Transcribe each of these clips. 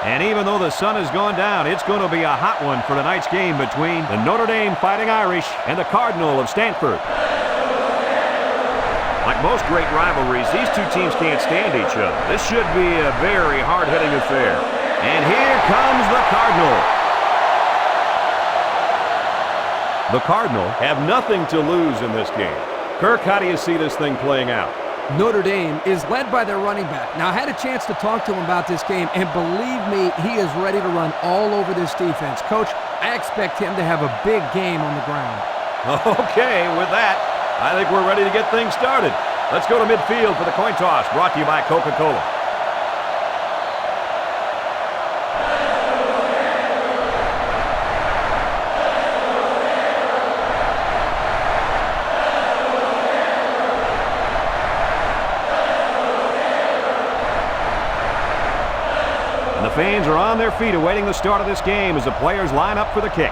And even though the sun has gone down, it's going to be a hot one for tonight's game between the Notre Dame Fighting Irish and the Cardinal of Stanford. Like most great rivalries, these two teams can't stand each other. This should be a very hard-hitting affair. And here comes the Cardinal. The Cardinal have nothing to lose in this game. Kirk, how do you see this thing playing out? Notre Dame is led by their running back. Now, I had a chance to talk to him about this game, and believe me, he is ready to run all over this defense. Coach, I expect him to have a big game on the ground. Okay, with that, I think we're ready to get things started. Let's go to midfield for the coin toss, brought to you by Coca-Cola. And the fans are on their feet awaiting the start of this game as the players line up for the kick.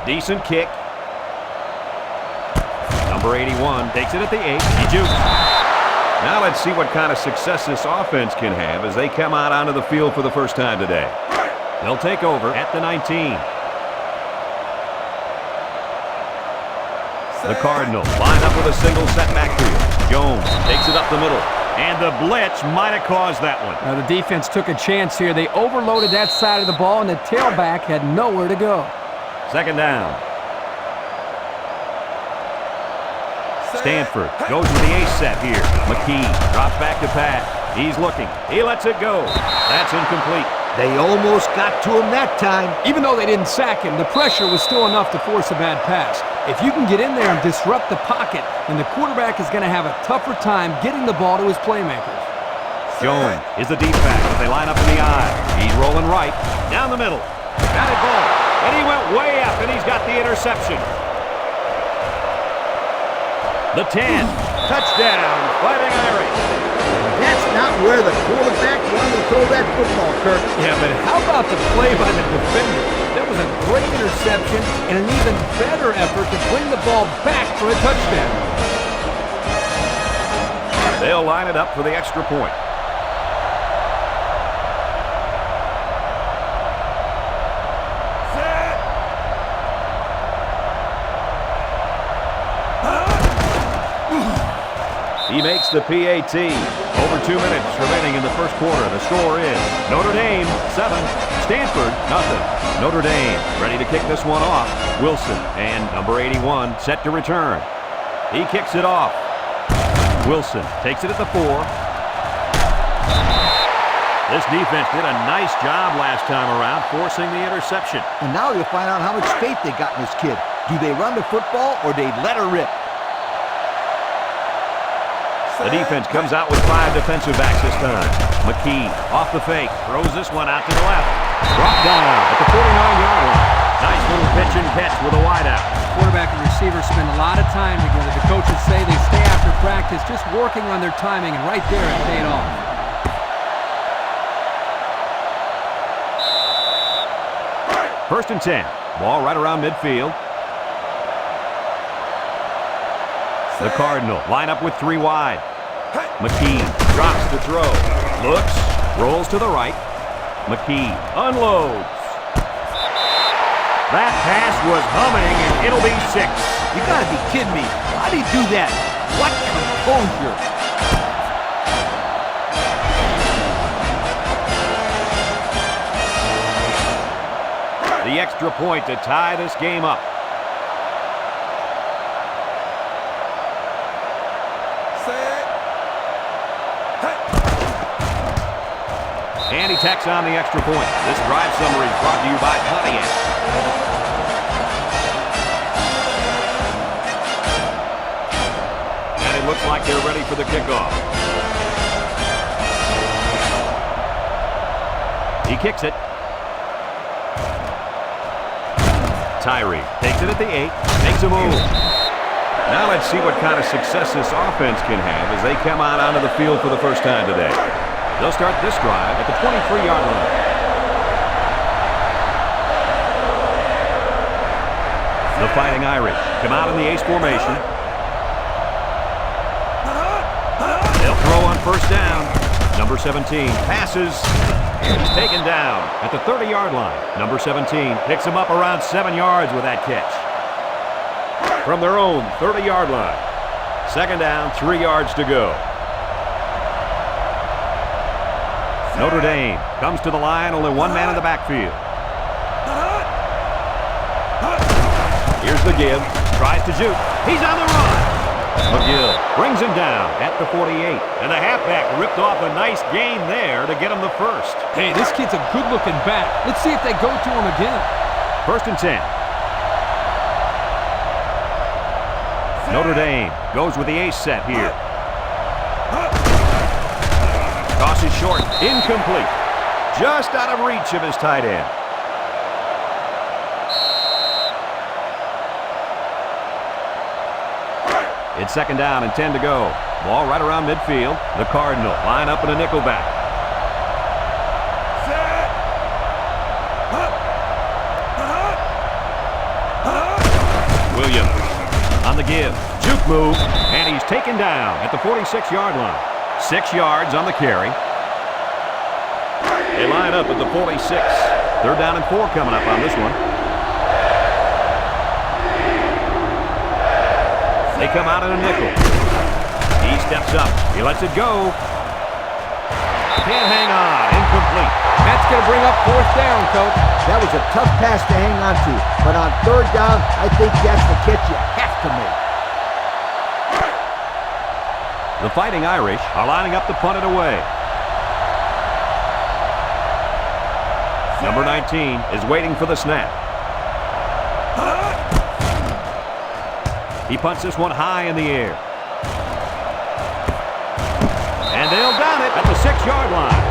Decent kick. Number 81 takes it at the 8. He jukes. Now let's see what kind of success this offense can have as they come out onto the field for the first time today. They'll take over at the 19. The Cardinals line up with a single set backfield. Jones takes it up the middle. And the blitz might have caused that one. Now, the defense took a chance here. They overloaded that side of the ball, and the tailback had nowhere to go. Second down. Stanford goes with the ace set here. McKee drops back to pass. He's looking. He lets it go. That's incomplete. They almost got to him that time. Even though they didn't sack him, the pressure was still enough to force a bad pass. If you can get in there and disrupt the pocket, then the quarterback is going to have a tougher time getting the ball to his playmakers. Jones is the deep back as they line up in the eye. He's rolling right. Down the middle. Batted ball. And he went way up, and he's got the interception. The 10. Touchdown, Fighting Irish. That's not where the quarterback wanted to throw that football, Kirk. Yeah, but how about the play by the defender? That was a great interception and an even better effort to bring the ball back for a touchdown. They'll line it up for the extra point. He makes the PAT. Over 2 minutes remaining in the first quarter. The score is Notre Dame 7, Stanford nothing. Notre Dame ready to kick this one off. Wilson and number 81 set to return. He kicks it off. Wilson takes it at the 4. This defense did a nice job last time around forcing the interception. And now you'll find out how much faith they got in this kid. Do they run the football or they let her rip? The defense comes out with 5 defensive backs this time. McKee off the fake, throws this one out to the left. Brought down at the 49-yard line. Nice little pitch and catch with a wideout. Quarterback and receiver spend a lot of time together. The coaches say they stay after practice just working on their timing, and right there it paid off. First and 10. Ball right around midfield. The Cardinal line up with 3 wide. McKee drops to throw. Looks, rolls to the right. McKee unloads. That pass was humming, and it'll be 6. You gotta be kidding me. How do you do that? What composure. The extra point to tie this game up. And he tacks on the extra point. This drive summary is brought to you by Pontiac. And it looks like they're ready for the kickoff. He kicks it. Tyree takes it at the 8, makes a move. Now let's see what kind of success this offense can have as they come out onto the field for the first time today. They'll start this drive at the 23-yard line. The Fighting Irish come out in the ace formation. They'll throw on first down. Number 17 passes. He's taken down at the 30-yard line. Number 17 picks him up around 7 yards with that catch. From their own 30-yard line. Second down, 3 yards to go. Notre Dame comes to the line, only one man in the backfield. Here's the give. Tries to shoot. He's on the run. McGill brings him down at the 48. And the halfback ripped off a nice gain there to get him the first. Hey, this kid's a good-looking back. Let's see if they go to him again. First and 10. Notre Dame goes with the ace set here. Toss is short. Incomplete. Just out of reach of his tight end. It's second down and 10 to go. Ball right around midfield. The Cardinal line up in a nickel back. Williams on the give. Juke move. And he's taken down at the 46-yard line. 6 yards on the carry. They line up at the 46. Third down and 4 coming up on this one. They come out in a nickel. He steps up. He lets it go. Can't hang on. Incomplete. That's going to bring up fourth down, Coach. That was a tough pass to hang on to. But on third down, I think that's the catch you have to make. The Fighting Irish are lining up to punt it away. Number 19 is waiting for the snap. He punts this one high in the air. And they'll down it at the 6-yard line.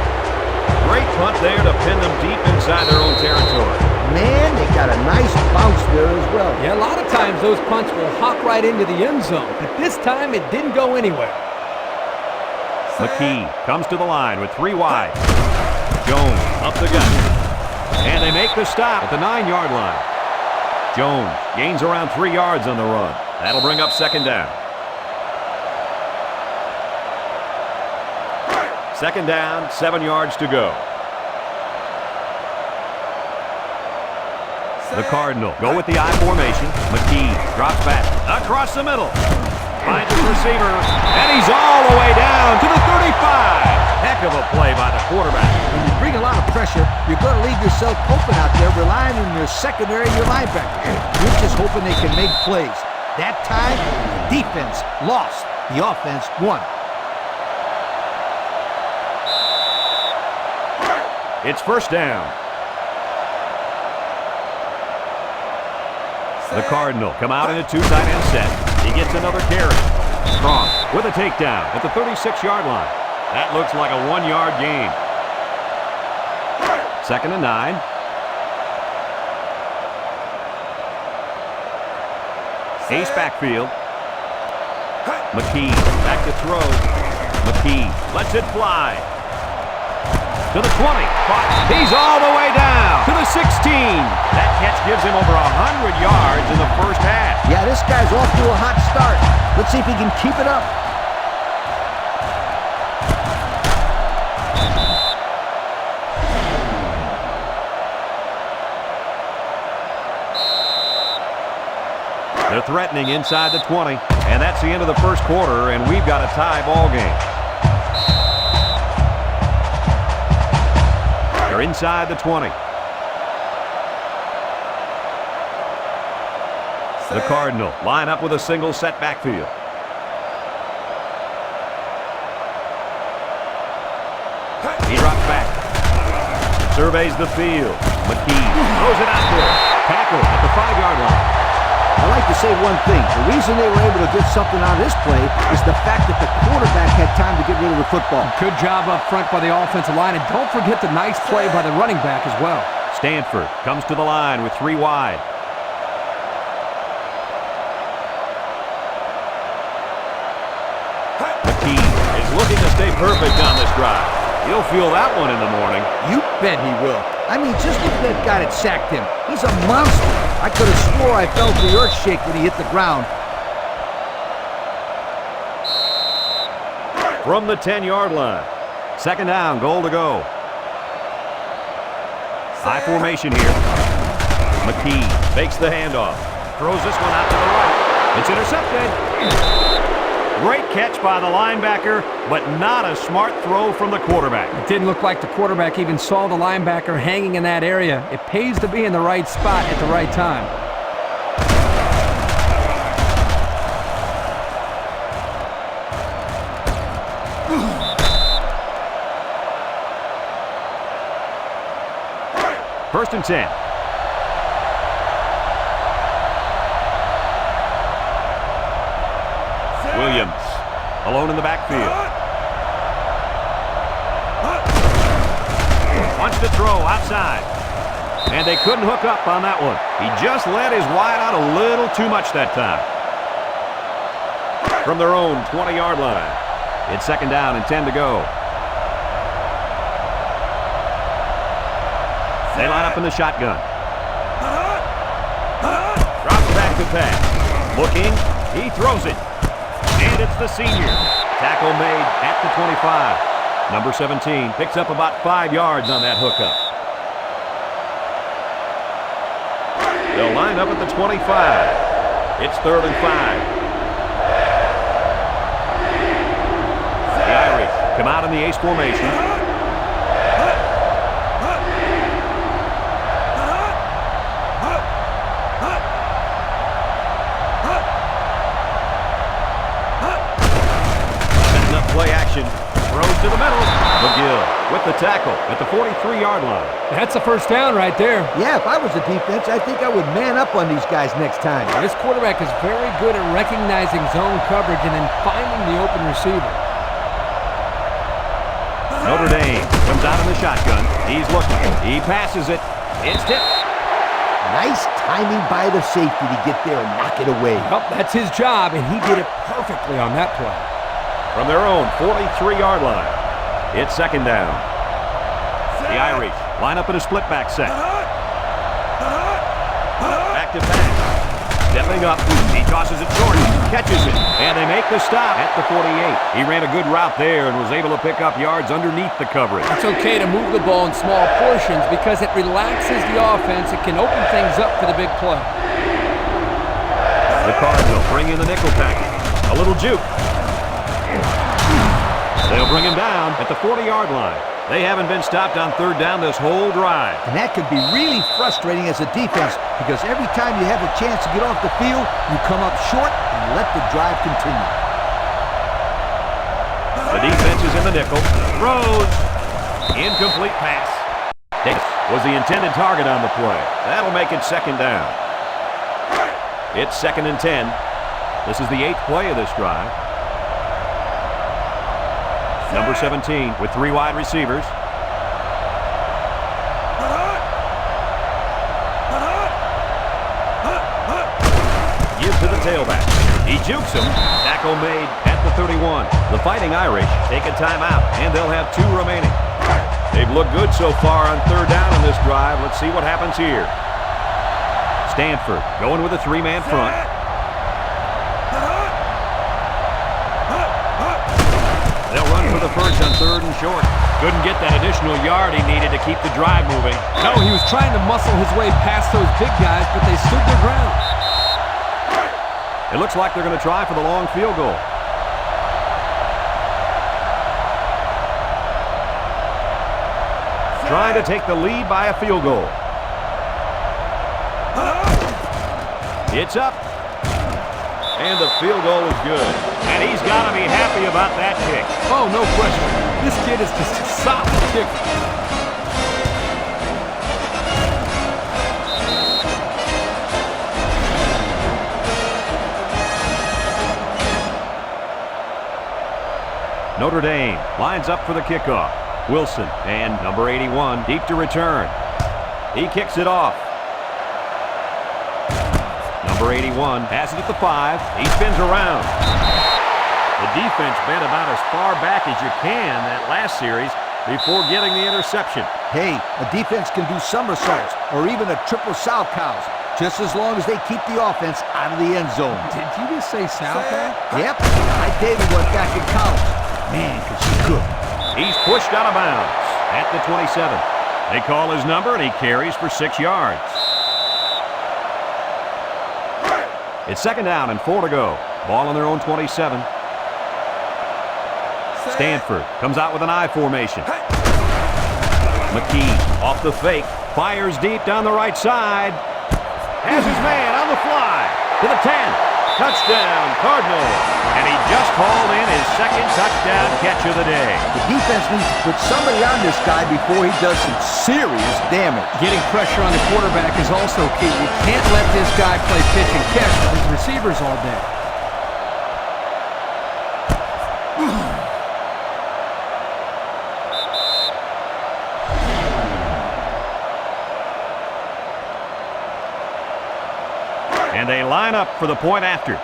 Great punt there to pin them deep inside their own territory. Man, they got a nice bounce there as well. Yeah, a lot of times those punts will hop right into the end zone. But this time it didn't go anywhere. McKee comes to the line with 3 wide. Jones up the gut. And they make the stop at the 9-yard line. Jones gains around 3 yards on the run. That'll bring up second down. Second down, 7 yards to go. The Cardinal go with the I formation. McKee drops back across the middle. Finds his receiver, and he's all the way down to the 35. Heck of a play by the quarterback. When you bring a lot of pressure, you're going to leave yourself open out there, relying on your secondary and your linebacker. You're just hoping they can make plays. That time, the defense lost. The offense won. It's first down. The Cardinal come out in a 2 tight end set. He gets another carry. Strong with a takedown at the 36-yard line. That looks like a 1-yard gain. Second and 9. Ace backfield. McKee back to throw. McKee lets it fly. To the 20. Caught. He's all the way down to the 16. That catch gives him over 100 yards in the first half. Yeah, this guy's off to a hot start. Let's see if he can keep it up. They're threatening inside the 20, and that's the end of the first quarter, and we've got a tie ball game. They're inside the 20. The Cardinal line up with a single set backfield. He drops back. Surveys the field. McKee throws it out there. Tackle at the 5-yard line. I like to say one thing. The reason they were able to get something out of this play is the fact that the quarterback had time to get rid of the football. Good job up front by the offensive line, and don't forget the nice play by the running back as well. Stanford comes to the line with 3 wide. McKee is looking to stay perfect on this drive. He'll feel that one in the morning. You bet he will. I mean, just look at that guy that sacked him. He's a monster. I could have swore I felt the earth shake when he hit the ground. From the 10-yard line, Second down, goal to go. High formation here. McKee fakes the handoff. Throws this one out to the right. It's intercepted. Great catch by the linebacker, but not a smart throw from the quarterback. It didn't look like the quarterback even saw the linebacker hanging in that area. It pays to be in the right spot at the right time. First and 10. Williams, alone in the backfield. Wants to throw outside. And they couldn't hook up on that one. He just let his wide out a little too much that time. From their own 20-yard line. It's second down and 10 to go. They line up in the shotgun. Drops back to pass. Looking. He throws it. And it's the senior. Tackle made at the 25. Number 17 picks up about 5 yards on that hookup. They'll line up at the 25. It's third and 5. The Irish come out in the ace formation. Play action, throws to the middle. McGill with the tackle at the 43-yard line. That's a first down right there. Yeah, if I was the defense, I think I would man up on these guys next time. This quarterback is very good at recognizing zone coverage and then finding the open receiver. Notre Dame comes out in the shotgun. He's looking. He passes it. It's tipped. Nice timing by the safety to get there and knock it away. Well, that's his job, and he did it perfectly on that play. From their own 43-yard line, it's second down. The Irish line up in a split back set. Back to pass. Stepping up, he tosses it short, catches it, and they make the stop at the 48. He ran a good route there and was able to pick up yards underneath the coverage. It's okay to move the ball in small portions because it relaxes the offense. It can open things up for the big play. The Cardinals bring in the nickel package. A little juke. They'll bring him down at the 40-yard line. They haven't been stopped on third down this whole drive. And that could be really frustrating as a defense because every time you have a chance to get off the field, you come up short and let the drive continue. The defense is in the nickel. Throws. Incomplete pass. Davis was the intended target on the play. That'll make it second down. It's second and 10. This is the 8th play of this drive. Number 17 with 3 wide receivers. Gives to the tailback. He jukes him. Tackle made at the 31. The Fighting Irish take a timeout, and they'll have 2 remaining. They've looked good so far on third down on this drive. Let's see what happens here. Stanford going with a 3-man front. They'll run for the first on third and short. Couldn't get that additional yard he needed to keep the drive moving. No, he was trying to muscle his way past those big guys, but they stood their ground. It looks like they're going to try for the long field goal. Trying to take the lead by a field goal. It's up. And the field goal is good. And he's got to be happy about that kick. Oh, no question. This kid is just a solid kicker. Notre Dame lines up for the kickoff. Wilson and number 81 deep to return. He kicks it off. Number 81 has it at the 5. He spins around. The defense bent about as far back as you can that last series before getting the interception. Hey, a defense can do somersaults or even a triple salchows, just as long as they keep the offense out of the end zone. Did you just say salchow? Yep, I dated one back in college. Man, 'cause she could. He's pushed out of bounds at the 27. They call his number, and he carries for 6 yards. It's second down and 4 to go. Ball on their own 27. Stanford comes out with an I formation. McKee off the fake. Fires deep down the right side. Has his man on the fly. To the 10. Touchdown, Cardinals. And he just hauled in his second touchdown catch of the day. The defense needs to put somebody on this guy before he does some serious damage. Getting pressure on the quarterback is also key. You can't let this guy play pitch and catch with his receivers all day. And they line up for the point after.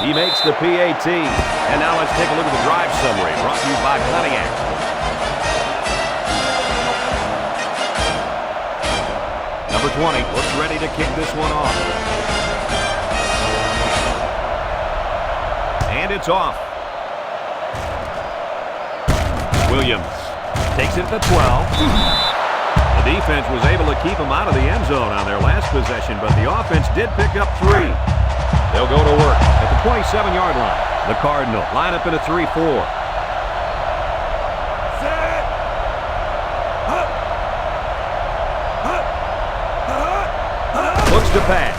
He makes the PAT. And now let's take a look at the drive summary brought to you by Pontiac. Number 20 looks ready to kick this one off. And it's off. Williams takes it at the 12. The defense was able to keep him out of the end zone on their last possession, but the offense did pick up 3. They'll go to work at the 27-yard line. The Cardinal line up in a 3-4. Looks to pass.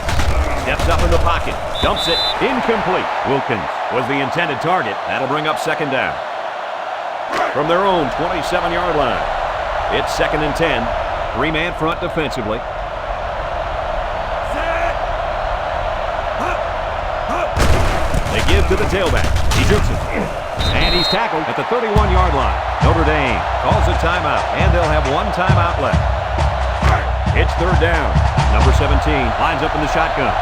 Steps up in the pocket. Dumps it. Incomplete. Wilkins was the intended target. That'll bring up second down. From their own 27-yard line. It's second and 10. 3-man front defensively. They give to the tailback. He shoots it. And he's tackled at the 31-yard line. Notre Dame calls a timeout, and they'll have 1 timeout left. It's third down. Number 17 lines up in the shotgun.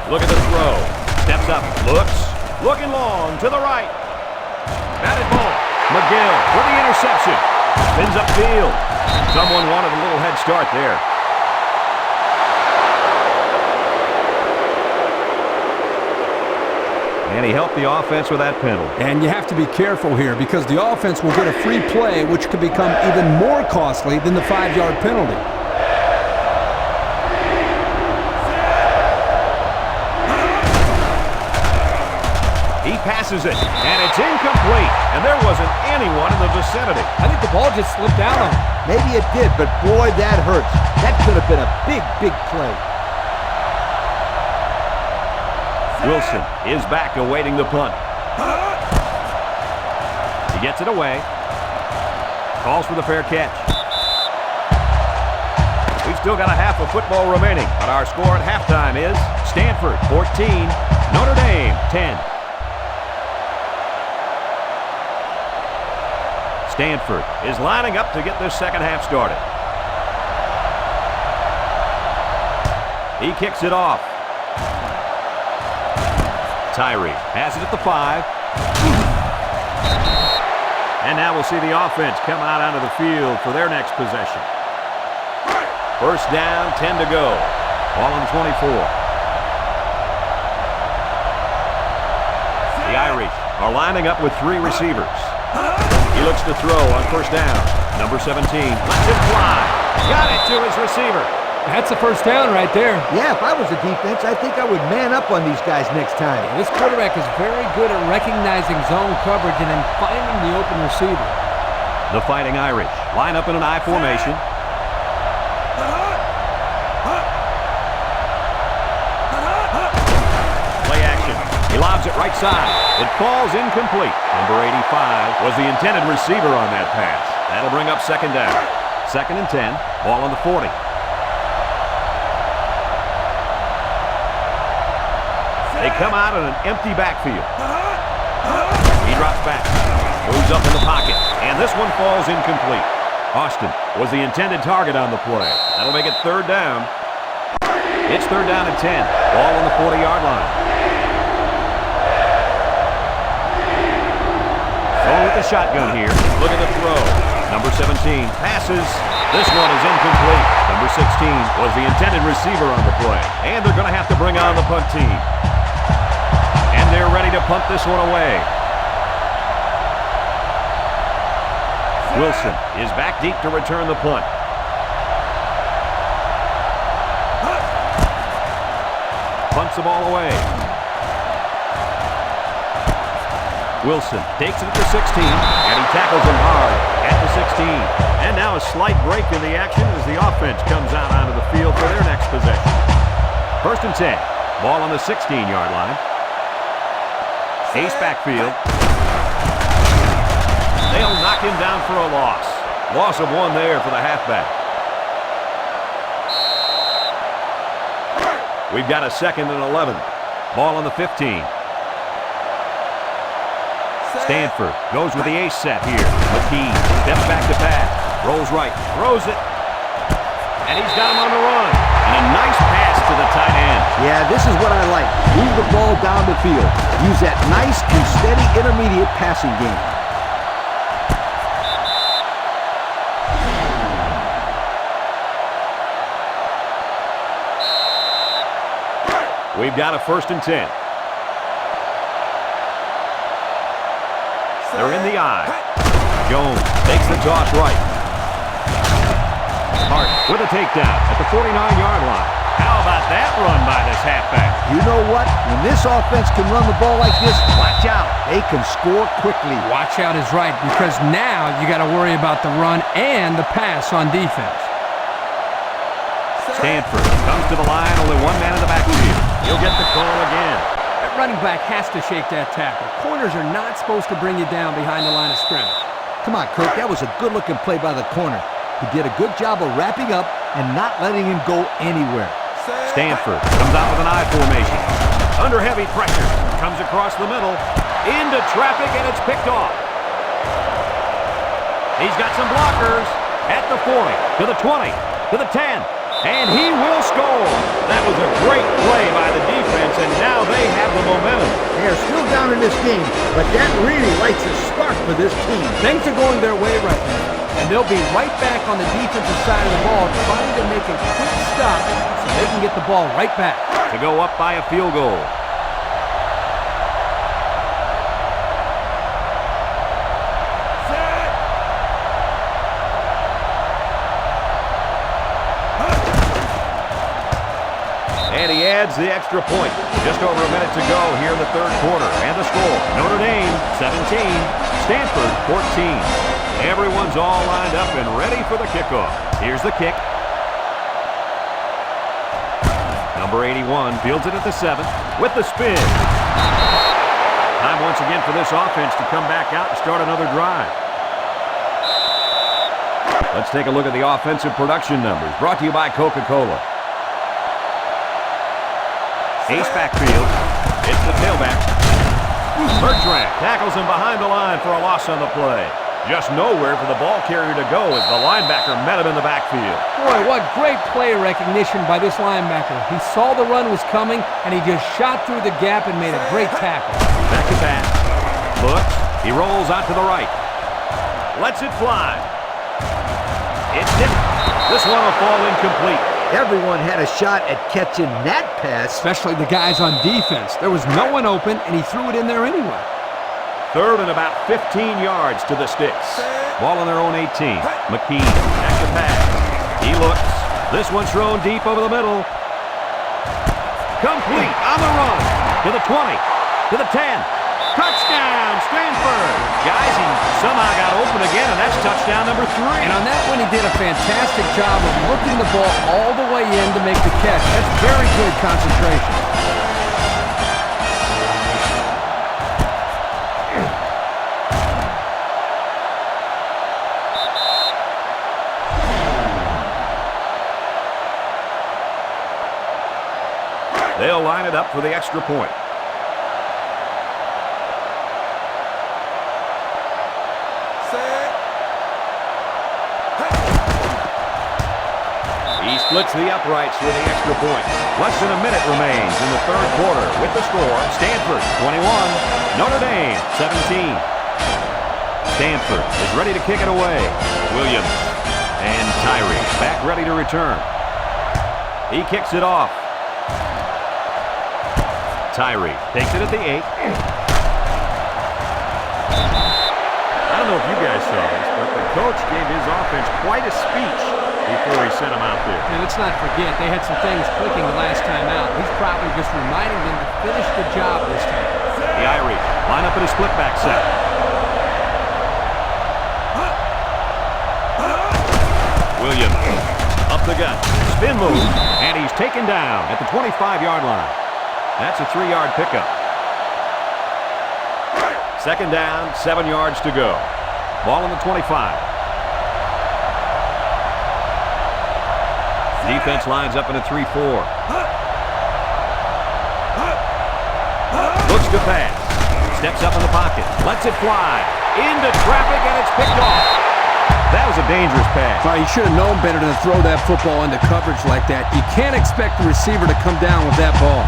Look at the throw. Steps up. Looking long to the right. Batted ball. McGill for the interception. Spins upfield. Someone wanted a little head start there. And he helped the offense with that penalty. And you have to be careful here because the offense will get a free play, which could become even more costly than the 5-yard penalty. He passes it, and it's incomplete. And there wasn't anyone in the vicinity. I think the ball just slipped out on him. Maybe it did, but boy, that hurts. That could have been a big, big play. Wilson is back awaiting the punt. He gets it away. Calls for the fair catch. We've still got a half of football remaining, but our score at halftime is Stanford 14, Notre Dame 10. Stanford is lining up to get this second half started. He kicks it off. Tyree has it at the 5. And now we'll see the offense come out onto the field for their next possession. First down, 10 to go. Ball on 24. The Irish are lining up with 3 receivers. He looks to throw on first down. Number 17 lets it fly. Got it to his receiver. That's a first down right there. Yeah, if I was the defense, I think I would man up on these guys next time. This quarterback is very good at recognizing zone coverage and then finding the open receiver. The Fighting Irish line up in an I formation. Play action. He lobs it right side. It falls incomplete. Number 85 was the intended receiver on that pass. That'll bring up second down. Second and 10. Ball on the 40. They come out in an empty backfield. He drops back. Moves up in the pocket. And this one falls incomplete. Austin was the intended target on the play. That'll make it third down. It's third down and 10. Ball on the 40-yard line. Only with the shotgun here. Look at the throw. Number 17 passes. This one is incomplete. Number 16 was the intended receiver on the play. And they're going to have to bring on the punt team. And they're ready to punt this one away. Wilson is back deep to return the punt. Punts the ball away. Wilson takes it at the 16, and he tackles him hard at the 16. And now a slight break in the action as the offense comes out onto the field for their next possession. 1st and 10. Ball on the 16-yard line. Ace backfield. They'll knock him down for a loss. Loss of 1 there for the halfback. We've got a 2nd and 11. Ball on the 15. Stanford goes with the ace set here. McKee steps back to pass. Rolls right. Throws it. And he's got him on the run. And a nice pass to the tight end. Yeah, this is what I like. Move the ball down the field. Use that nice and steady intermediate passing game. We've got a 1st and 10. They're in the eye. Jones takes the toss right. Hart with a takedown at the 49-yard line. How about that run by this halfback? You know what? When this offense can run the ball like this, watch out. They can score quickly. Watch out is right, because now you got to worry about the run and the pass on defense. Stanford comes to the line, only 1 man in the backfield. He'll get the call again. That running back has to shake that tackle. Corners are not supposed to bring you down behind the line of scrimmage. Come on, Kirk. That was a good-looking play by the corner. He did a good job of wrapping up and not letting him go anywhere. Stanford comes out with an I formation. Under heavy pressure. Comes across the middle. Into traffic, and it's picked off. He's got some blockers. At the 40, to the 20, to the 10. And he will score. That was a great play by the defense, and now they have the momentum. They are still down in this game, but that really lights a spark for this team. Things are going their way right now, and they'll be right back on the defensive side of the ball trying to make a quick stop so they can get the ball right back. To go up by a field goal. And he adds the extra point. Just over a minute to go here in the 3rd quarter. And the score, Notre Dame 17, Stanford 14. Everyone's all lined up and ready for the kickoff. Here's the kick. Number 81 fields it at the 7 with the spin. Time once again for this offense to come back out and start another drive. Let's take a look at the offensive production numbers brought to you by Coca-Cola. Ace backfield. It's the tailback. Bertrand tackles him behind the line for a loss on the play. Just nowhere for the ball carrier to go as the linebacker met him in the backfield. Boy, what great play recognition by this linebacker. He saw the run was coming, and he just shot through the gap and made a great tackle. Back to pass. Looks. He rolls out to the right. Lets it fly. It's hit. This one will fall incomplete. Everyone had a shot at catching that pass. Especially the guys on defense. There was no one open, and he threw it in there anyway. 3rd and about 15 yards to the sticks. Ball on their own 18. McKee back to pass. He looks. This one's thrown deep over the middle. Complete on the run. To the 20. To the 10. Touchdown, Stanford. Guys, he somehow got open again, and that's touchdown number 3. And on that one, he did a fantastic job of looking the ball all the way in to make the catch. That's very good concentration. They'll line it up for the extra point. He splits the uprights with the extra point. Less than a minute remains in the 3rd quarter with the score, Stanford 21, Notre Dame 17. Stanford is ready to kick it away. Williams and Tyree back ready to return. He kicks it off. Tyree takes it at the 8. I don't know if you guys saw this, but the coach gave his offense quite a speech before he sent them out there. And let's not forget, they had some things clicking the last time out. He's probably just reminding them to finish the job this time. The Irish line up in a split back set. Williams up the gut. Spin move. And he's taken down at the 25-yard line. That's a 3-yard pickup. Second down, 7 yards to go. Ball on the 25. Defense lines up in a 3-4. Looks to pass. Steps up in the pocket. Lets it fly. Into traffic, and it's picked off. That was a dangerous pass. Well, you should have known better than to throw that football into coverage like that. You can't expect the receiver to come down with that ball.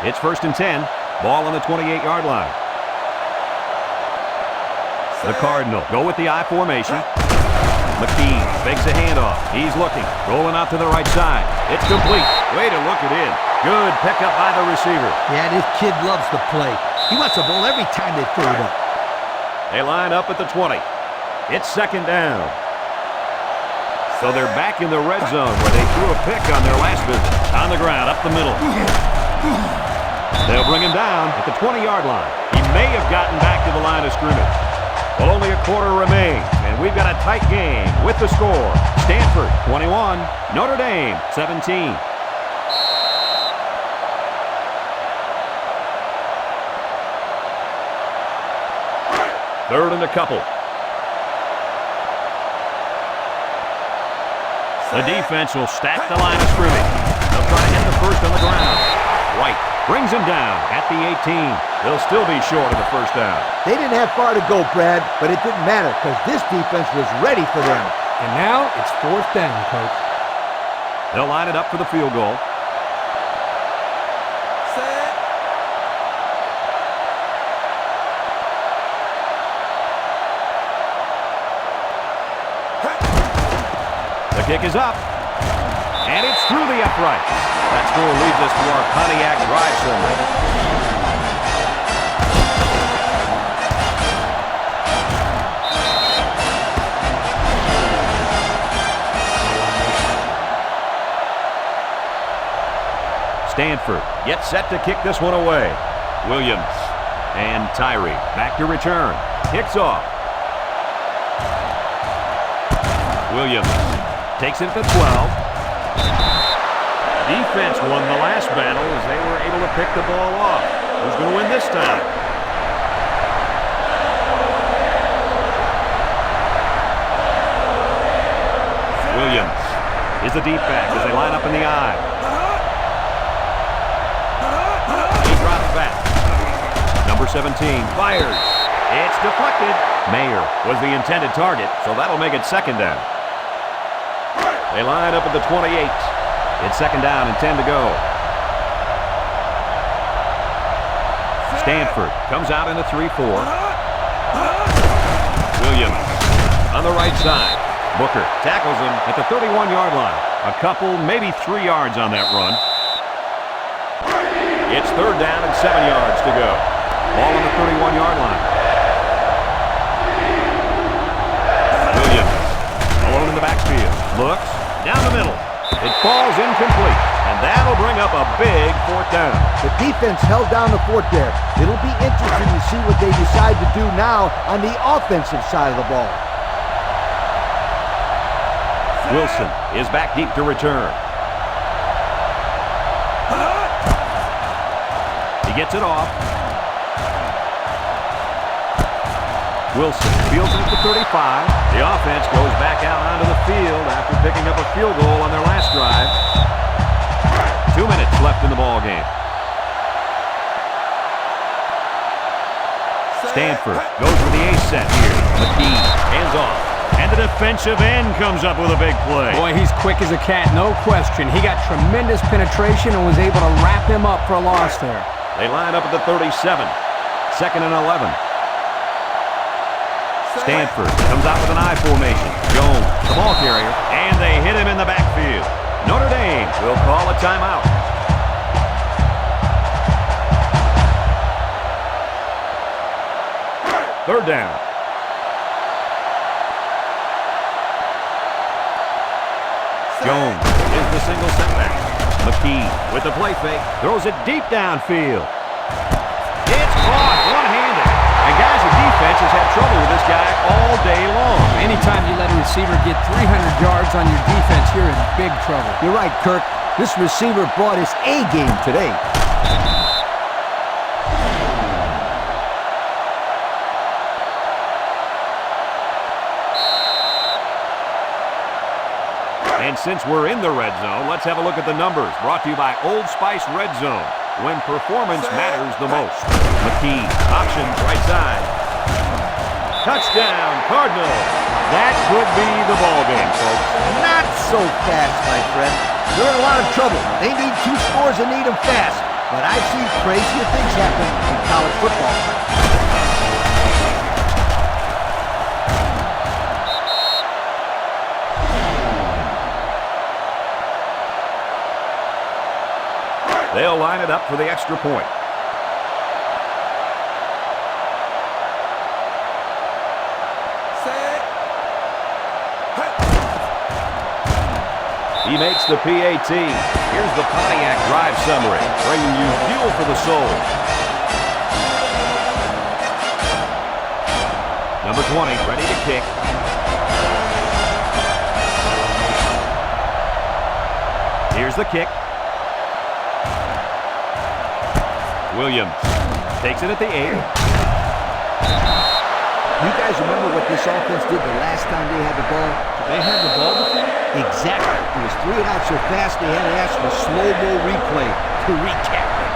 It's 1st and 10. Ball on the 28-yard line. The Cardinal go with the I formation. McKee fakes a handoff. He's looking. Rolling out to the right side. It's complete. Way to look it in. Good pickup by the receiver. Yeah, this kid loves to play. He wants the ball every time they throw it up. They line up at the 20. It's 2nd down. So they're back in the red zone where they threw a pick on their last visit. On the ground, up the middle. They'll bring him down at the 20-yard line. He may have gotten back to the line of scrimmage. Well, only a quarter remains, and we've got a tight game with the score. Stanford 21, Notre Dame 17. Third and a couple. The defense will stack the line of scrimmage. They'll try to hit the first on the ground. White brings him down at the 18. They'll still be short of the first down. They didn't have far to go, Brad, but it didn't matter because this defense was ready for them. And now it's 4th down, Coach. They'll line it up for the field goal. The kick is up. And it's through the upright. That score leads us to our Pontiac drive summary. Stanford gets set to kick this one away. Williams and Tyree back to return. Kicks off. Williams takes it at the 12. Defense won the last battle as they were able to pick the ball off. Who's going to win this time? Williams is the deep back as they line up in the I. He drops back. Number 17 fires. It's deflected. Mayer was the intended target, so that'll make it 2nd down. They line up at the 28. It's 2nd down and 10 to go. Stanford comes out in a 3-4. Williams on the right side. Booker tackles him at the 31-yard line. A couple, maybe 3 yards on that run. It's 3rd down and 7 yards to go. Ball on the 31-yard line. Williams alone in the backfield. Looks down the middle. It falls incomplete, and that'll bring up a big 4th down. The defense held down the fort there. It'll be interesting to see what they decide to do now on the offensive side of the ball. Wilson is back deep to return. He gets it off. Wilson fields it at the 35. The offense goes back out onto the field after picking up a field goal on their last drive. 2 minutes left in the ball game. Stanford goes for the ace set here. McKee hands off. And the defensive end comes up with a big play. Boy, he's quick as a cat, no question. He got tremendous penetration and was able to wrap him up for a loss there. They line up at the 37. 2nd and 11. Stanford comes out with an I formation. Jones, the ball carrier, and they hit him in the backfield. Notre Dame will call a timeout. Third down. Jones is the single setback. McKee with the play fake. Throws it deep downfield. It's caught one-handed. And guys, the defense has had trouble with this guy all day long. Anytime you let a receiver get 300 yards on your defense, you're in big trouble. You're right, Kirk. This receiver brought his A game today. And since we're in the red zone, let's have a look at the numbers. Brought to you by Old Spice Red Zone, when performance matters the most. McKee, options, right side. Touchdown, Cardinals. That could be the ball game, folks. Not so fast, my friend. They're in a lot of trouble. They need 2 scores and need them fast. But I've seen crazier things happen in college football. They'll line it up for the extra point. He makes the PAT. Here's the Pontiac drive summary, bringing you fuel for the soul. Number 20, ready to kick. Here's the kick. Williams takes it at the 8. You guys remember what this offense did the last time they had the ball? Did they have the ball before? Exactly. It was 3 and out so fast they had to ask for slow-mo replay to recap it.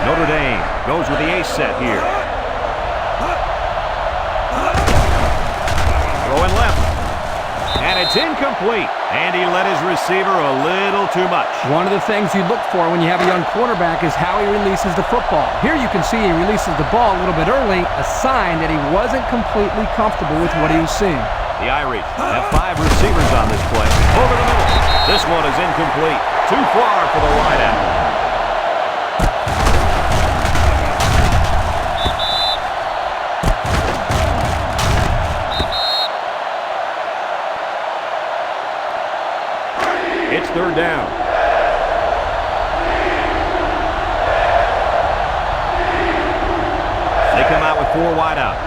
Notre Dame goes with the ace set here. Throwing left. And it's incomplete. And he led his receiver a little too much. One of the things you look for when you have a young quarterback is how he releases the football. Here you can see he releases the ball a little bit early, a sign that he wasn't completely comfortable with what he was seeing. The Irish have 5 receivers on this play. Over the middle. This one is incomplete. Too far for the wideout. It's third down. They come out with 4 wide out.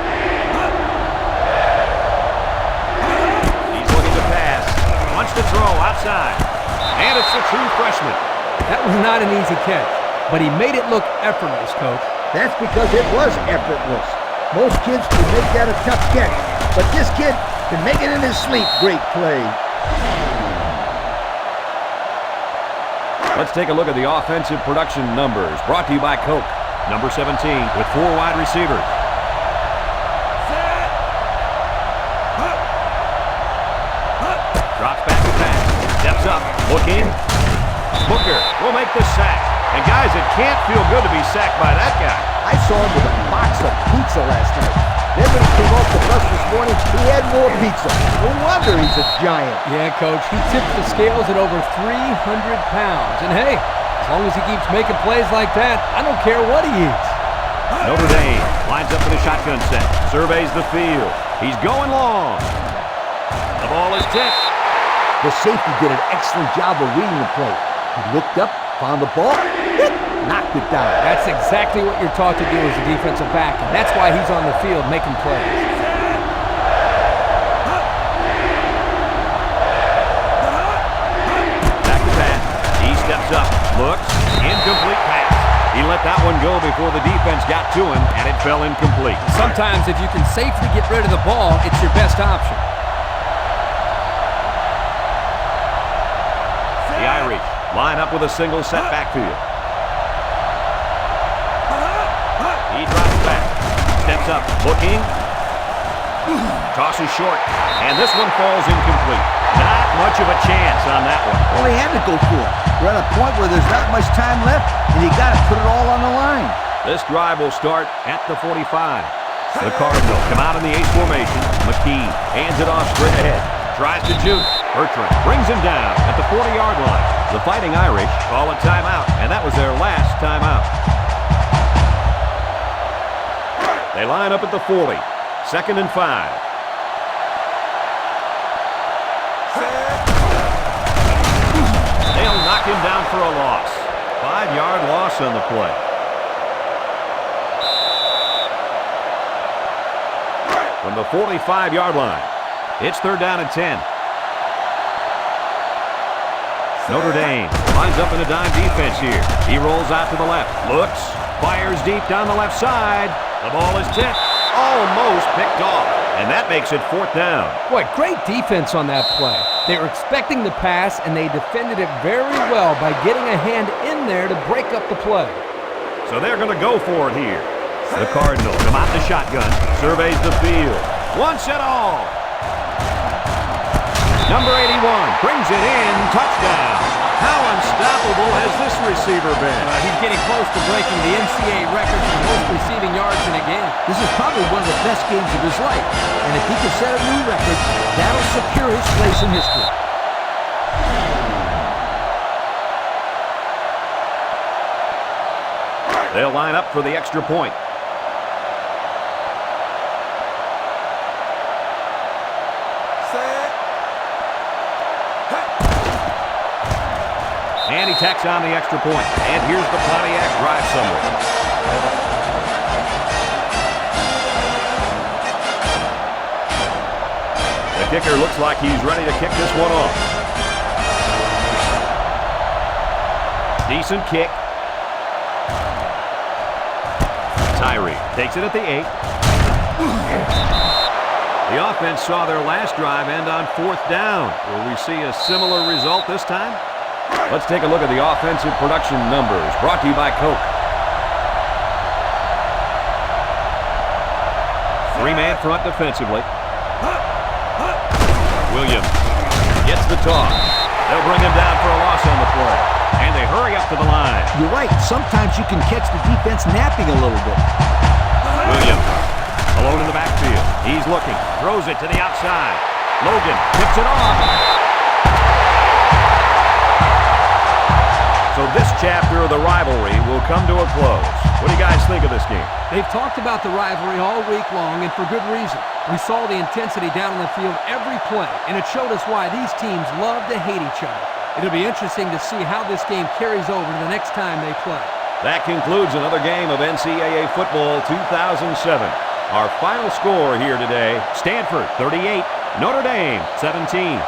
He's looking to pass. Wants to throw outside. And it's the true freshman. That was not an easy catch, but he made it look effortless, Coach. That's because it was effortless. Most kids can make that a tough catch, but this kid can make it in his sleep. Great play. Let's take a look at the offensive production numbers. Brought to you by Coke. Number 17 with 4 wide receivers. Drops back to pass. Steps up. Looking. Booker will make the sack. And guys, it can't feel good to be sacked by that guy. I saw him with a box of pizza last night. Then when he came off the bus this morning, he had more pizza. No wonder he's a giant. Yeah, Coach, he tipped the scales at over 300 pounds. And hey, as long as he keeps making plays like that, I don't care what he eats. Notre Dame lines up in a shotgun set. Surveys the field. He's going long. The ball is tipped. The safety did an excellent job of reading the play. He looked up, found the ball, knocked it down. That's exactly what you're taught to do as a defensive back, and that's why he's on the field making plays. Back to pass. He steps up, looks, incomplete pass. He let that one go before the defense got to him, and it fell incomplete. Sometimes if you can safely get rid of the ball, it's your best option. The Irish line up with a single set backfield. Steps up, looking. Tosses short, and this one falls incomplete. Not much of a chance on that one. Well, he had to go for it. We're at a point where there's not much time left, and you got to put it all on the line. This drive will start at the 45. The Cardinals come out in the ace formation. McKee hands it off straight ahead. Tries to juke. Bertrand brings him down at the 40-yard line. The Fighting Irish call a timeout, and that was their last timeout. They line up at the 40. 2nd and 5. They'll knock him down for a loss. 5-yard loss on the play. From the 45-yard line, it's 3rd down and 10. Notre Dame lines up in a dime defense here. He rolls out to the left, looks, fires deep down the left side. The ball is tipped, almost picked off, and that makes it 4th down. Boy, great defense on that play. They were expecting the pass, and they defended it very well by getting a hand in there to break up the play. So they're going to go for it here. The Cardinals come out in the shotgun, surveys the field. Once and all. Number 81 brings it in, touchdown. How unstoppable has this receiver been? He's getting close to breaking the NCAA record for most receiving yards in a game. This is probably one of the best games of his life, and if he can set a new record, that'll secure his place in history. They'll line up for the extra point. And he tacks on the extra point. And here's the Pontiac drive somewhere. The kicker looks like he's ready to kick this one off. Decent kick. Tyree takes it at the 8. The offense saw their last drive end on 4th down. Will we see a similar result this time? Let's take a look at the offensive production numbers, brought to you by Coke. 3-man front defensively. Williams gets the toss. They'll bring him down for a loss on the play. And they hurry up to the line. You're right. Sometimes you can catch the defense napping a little bit. Williams alone in the backfield. He's looking. Throws it to the outside. Logan picks it off. So this chapter of the rivalry will come to a close. What do you guys think of this game? They've talked about the rivalry all week long, and for good reason. We saw the intensity down on the field every play, and it showed us why these teams love to hate each other. It'll be interesting to see how this game carries over to the next time they play. That concludes another game of NCAA Football 2007. Our final score here today, Stanford 38, Notre Dame 17.